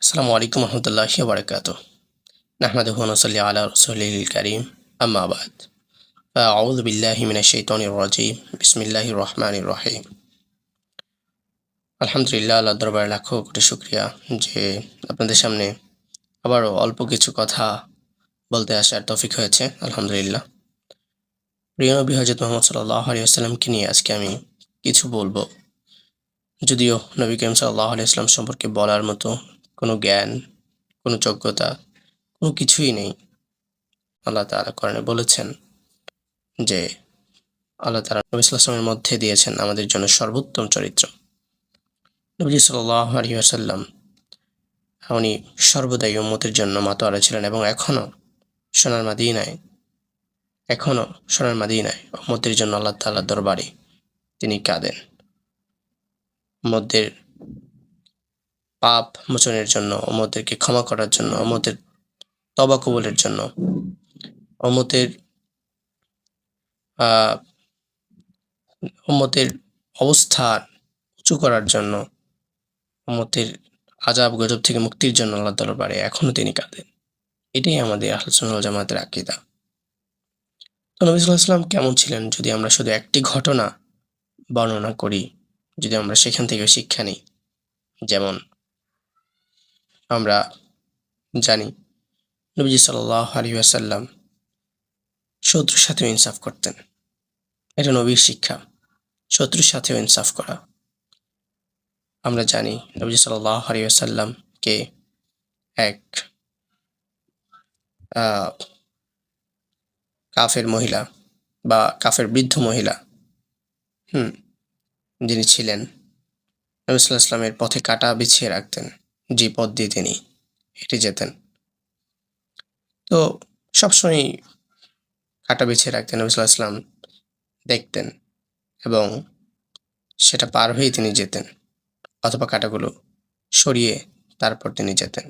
আসসালামু আলাইকুম রহমতুল্লাহি ওয়া বারাকাতুহু। নাহমাদুহু ওয়া নুসাল্লি আলা রাসূলিল কারীম। আম্মা বা'দ। ফাআউযু বিল্লাহি মিনাশ শাইতানির রাজীম। বিসমিল্লাহির রহমানির রহিম। আলহামদুলিল্লাহ, আল্লাহর দরবারে লাখো কোটি শুকরিয়া যে আপনাদের সামনে আবারও অল্প কিছু কথা বলতে আসার তৌফিক হয়েছে। আলহামদুলিল্লাহ। প্রিয় নবী হযরত মুহাম্মদ সাল্লাল্লাহু আলাইহি ওয়াসাল্লামকে নিয়ে আজকে আমি কিছু বলবো। যদিও নবী করিম সাল্লাল্লাহু আলাইহি ওয়াসাল্লাম সম্পর্কে বলার মতো কোনো জ্ঞান, কোনো যোগ্যতা, কোনো কিছুই নেই। আল্লাহ তাআলা কোরআনে বলেছেন যে আল্লাহ তাআলা নবী সাল্লাল্লাহু আলাইহি ওয়াসাল্লামের মধ্যে দিয়েছেন আমাদের জন্য সর্বোত্তম চরিত্র। নবীজি সাল্লাল্লাহু আলাইহি ওয়াসাল্লাম উনি সর্বদাই উম্মতের জন্য মাতোয়ারা ছিলেন এবং সোনার মাদিনায় এখনো সোনার মাদিনায় উম্মতের জন্য আল্লাহ তাআলার দরবারে তিনি কাঁদেন। উম্মতদের পাপ মোচনের জন্য, উম্মতদেরকে ক্ষমা করার জন্য, উম্মতের তওবা কবুলের জন্য, উম্মতের আহ উম্মতের অবস্থান উঁচু করার জন্য, উম্মতের আযাব গজব থেকে মুক্তির জন্য আল্লাহর দরবারে এখনো তিনি কাঁদেন। এটাই আমাদের আহলে সুন্নাহ ওয়াল জামাতের আকীদা। তো নবী সাল্লাল্লাহু আলাইহি ওয়াসাল্লাম কেমন ছিলেন যদি আমরা শুধু একটি ঘটনা বর্ণনা করি, যদি আমরা সেখান থেকে শিক্ষা নিই। যেমন আমরা জানি নবীজি সাল্লাল্লাহু আলাইহি ওয়াসাল্লাম শত্রুর সাথেও ইনসাফ করতেন। এটা নবীর শিক্ষা, শত্রুর সাথেও ইনসাফ করা। আমরা জানি নবীজি সাল্লাল্লাহু আলাইহি ওয়াসাল্লামকে এক আহ কাফের মহিলা বা কাফের বৃদ্ধ মহিলা যিনি ছিলেন নবী সাল্লাল্লাহু আলাইহি ওয়াসাল্লামের পথে কাঁটা বিছিয়ে রাখতেন, যে পথ দিয়ে তিনি হেঁটে যেতেন। তো সবসময়ই কাঁটা বিছিয়ে রাখতেন, নবী সাল্লাল্লাহু আলাইহি ওয়াসাল্লাম দেখতেন এবং সেটা পার হয়েই তিনি যেতেন, অথবা কাঁটাগুলো সরিয়ে তারপর তিনি যেতেন।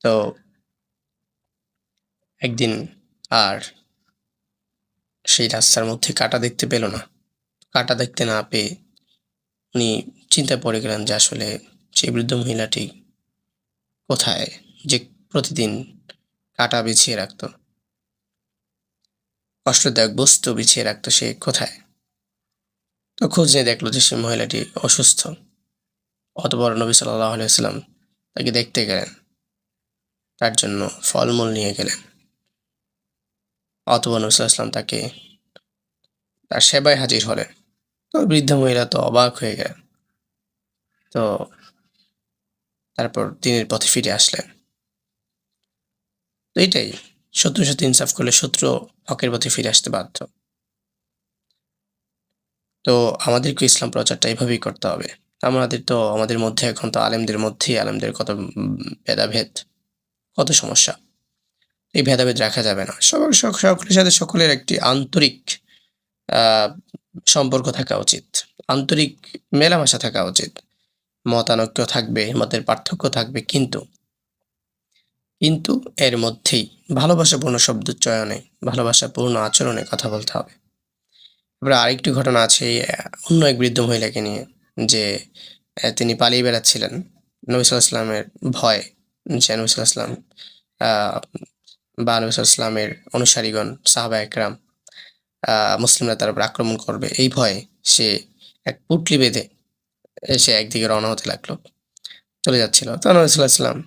তো একদিন আর সেই রাস্তার মধ্যে কাঁটা দেখতে পেল না। কাঁটা দেখতে না পেয়ে উনি চিন্তায় পড়ে গেলেন যে আসলে সেই বৃদ্ধ মহিলাটি কোথায়, যে প্রতিদিন কাঁটা বিছিয়ে রাখতো, কষ্টদায়ক বস্তু বিছিয়ে রাখতো, সে কোথায়? তো খোঁজ নিয়ে দেখলো যে সে মহিলাটি অসুস্থ। অতঃপর নবী সাল্লাল্লাহু আলাইহি ওয়াসাল্লাম তাকে দেখতে গেলেন, তার জন্য ফলমূল নিয়ে গেলেন। অতঃপর নবী সাল্লাল্লাহু আলাইহি ওয়াসাল্লাম তাকে তার সেবায় হাজির হলেন। তো বৃদ্ধা মহিলা তো অবাক হয়ে গেলেন। তো তারপর দিনের পথে ফিরে আসলেন। তো এটাই, শত্রুর সাথে ইনসাফ করলে শত্রু হকের পথে ফিরে আসতে বাধ্য। তো আমাদেরকে ইসলাম প্রচারটা এভাবেই করতে হবে। আমাদের মধ্যে এখন তো আলেমদের কত ভেদাভেদ, কত সমস্যা। এই ভেদাভেদ রাখা যাবে না। সকলের সাথে সকলের একটি আন্তরিক আহ সম্পর্ক থাকা উচিত, আন্তরিক মেলামেশা থাকা উচিত। মতানৈক্য থাকবে, মতের পার্থক্য থাকবে, কিন্তু এর মধ্যেই ভালোবাসাপূর্ণ শব্দচয়নে, ভালোবাসাপূর্ণ আচরণে কথা বলতে হবে। এবার আরেকটি ঘটনা আছে অন্য এক বৃদ্ধ মহিলাকে নিয়ে, যে তিনি পালিয়ে বেড়াচ্ছিলেন নবী সাল্লাল্লাহু আলাইহি ওয়াসাল্লামের ভয়ে, যে নবী সাল্লাল্লাহু আলাইহি ওয়াসাল্লাম বা নবী সাল্লাল্লাহু আলাইহি ওয়াসাল্লামের অনুসারীগণ, সাহাবা একরাম, মুসলিমরা তার উপর আক্রমণ করবে, এই ভয়ে সে এক পুঁটলি বেঁধে সে একদিকে রওনা হতে লাগলো, চলে যাচ্ছিল। তো নবী সাল্লাল্লাহু আলাইহি ওয়াসাল্লাম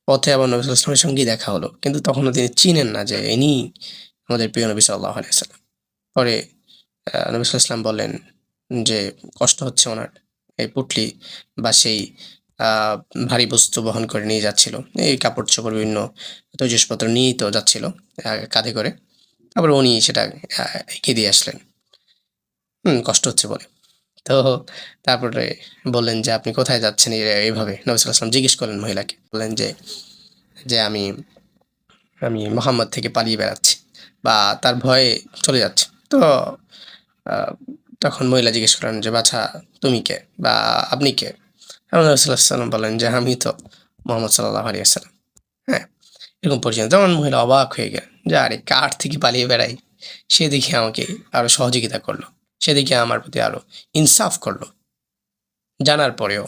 পথে আবার নবী সাল্লাল্লাহু আলাইহি ওয়াসাল্লামের সঙ্গেই দেখা হলো, কিন্তু তখনও তিনি চিনেন না যে ইনি আমাদের প্রিয় নবী সাল্লাল্লাহু আলাইহি ওয়াসাল্লাম। পরে নবী সাল্লাল্লাহু আলাইহি ওয়াসাল্লাম বললেন যে কষ্ট হচ্ছে ওনার, এই পুঁটলি বা সেই ভারী বস্তু বহন করে নিয়ে যাচ্ছিল, এই কাপড় চোপড় বিভিন্ন তৈজসপত্র নিয়েই তো যাচ্ছিল কাঁধে করে। তারপর উনি সেটা এগিয়ে দিয়ে আসলেন কষ্ট হচ্ছে বলে। তো তারপরে বললেন যে আপনি কোথায় যাচ্ছেন এইভাবে? নবী সাল্লাল্লাহু আলাইহি ওয়াসাল্লাম জিজ্ঞেস করলেন মহিলাকে, বললেন যে যে আমি মুহাম্মদ থেকে পালিয়ে বেড়াচ্ছি বা তার ভয়ে চলে যাচ্ছি। তো তখন মহিলা জিজ্ঞেস করেন যে বাছা তুমি কে বা আপনি কে? নবী সাল্লাল্লাহু আলাইহি ওয়াসাল্লাম বলেন যে আমি তো মুহাম্মদ সাল্লাল্লাহু আলাইহি ওয়াসাল্লাম। হ্যাঁ, এরকম পরিচয়। তখন মহিলা অবাক হয়ে গেলেন যে আরে কার থেকে পালিয়ে বেড়াই, সে দেখে আমাকে আরো সহযোগিতা করলো, সে দেখে আমার প্রতি আরো ইনসাফ করলো, জানার পরেও।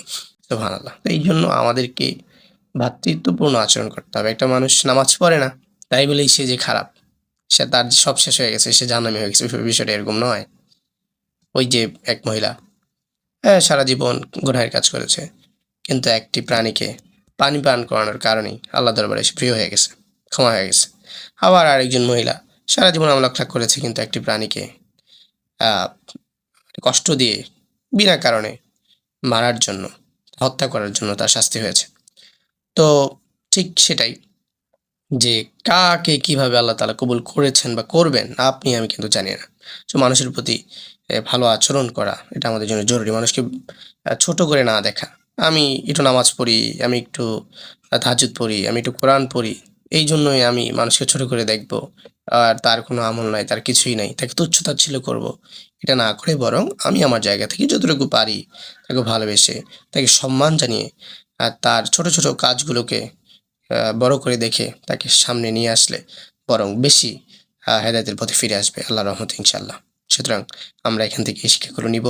সুবহানাল্লাহ। তো এই জন্য আমাদেরকে ভ্রাতৃত্বপূর্ণ আচরণ করতে হবে। একটা মানুষ নামাজ পড়ে না, তাই বলেই সে যে খারাপ, তার যে সব শেষ হয়ে গেছে, সে জাহান্নামী হয়ে গেছে, বিষয়টা এরকম নয়। ওই যে এক মহিলা, হ্যাঁ, সারা জীবন গুনাহের কাজ করেছে, কিন্তু একটি প্রাণীকে পানি পান করানোর কারণেই আল্লাহ দরবারে এসে প্রিয় হয়ে গেছে, ক্ষমা হয়ে গেছে। আবার আরেকজন মহিলা সারা জীবন আমলাক করেছে, কিন্তু একটি প্রাণীকে আহ, কষ্ট দিয়ে বিনা কারণে মারার জন্য, হত্যা করার জন্য তার শাস্তি হয়েছে। তো ঠিক সেটাই, যে কাকে কিভাবে আল্লাহ তাআলা কবুল করেছেন বা করবেন আপনি আমি কিন্তু জানি না। তো মানুষের প্রতি ভালো আচরণ করা এটা আমাদের জন্য জরুরি। মানুষকে ছোট করে না দেখা। আমি একটু নামাজ পড়ি, আমি একটু তাহাজ্জুদ পড়ি, আমি একটু কোরআন পড়ি। এই জন্যই আমি মানুষকে ছোট করে দেখব। আর তার কোনো আমল নাই, তার কিছুই নাই। তাকে তুচ্ছ-তাচ্ছিল্য করব। এটা না করে বরং আমি আমার জায়গা থেকে যতটুকু পারি তাকে ভালোবেসে, তাকে সম্মান জানিয়ে আর তার ছোট, ছোট কাজগুলোকে বড় করে দেখে তাকে সামনে নিয়ে আসলে বরং বেশি হেদায়েতের পথে ফিরে আসবে আল্লাহর রহমতে ইনশাআল্লাহ। সুতরাং আমরা এখান থেকে এই শিক্ষাগুলো নিব।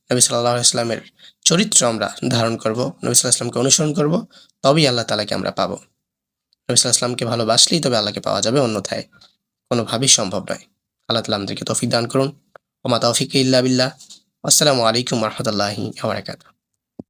নবী সাল্লাল্লাহু আলাইহি ওয়াসাল্লামের চরিত্র আমরা ধারণ করব, নবী সাল্লাল্লাহু আলাইহি ওয়াসাল্লামকে অনুসরণ করব, তবেই আল্লাহ তাআলাকে আমরা পাবো। নবী সাল্লাল্লাহু আলাইহি ওয়াসাল্লামকে ভালোবাসলেই তবে আল্লাহকে পাওয়া যাবে, অন্যথায় কোনোভাবেই সম্ভব নয়। আল্লাহ তাআলা আমাদেরকে তৌফিক দান করুন। ওয়া মা তাওফিকি ইল্লা বিল্লাহ। আসসালামু আলাইকুম ওয়া রাহমাতুল্লাহি ওয়া বারাকাতুহু।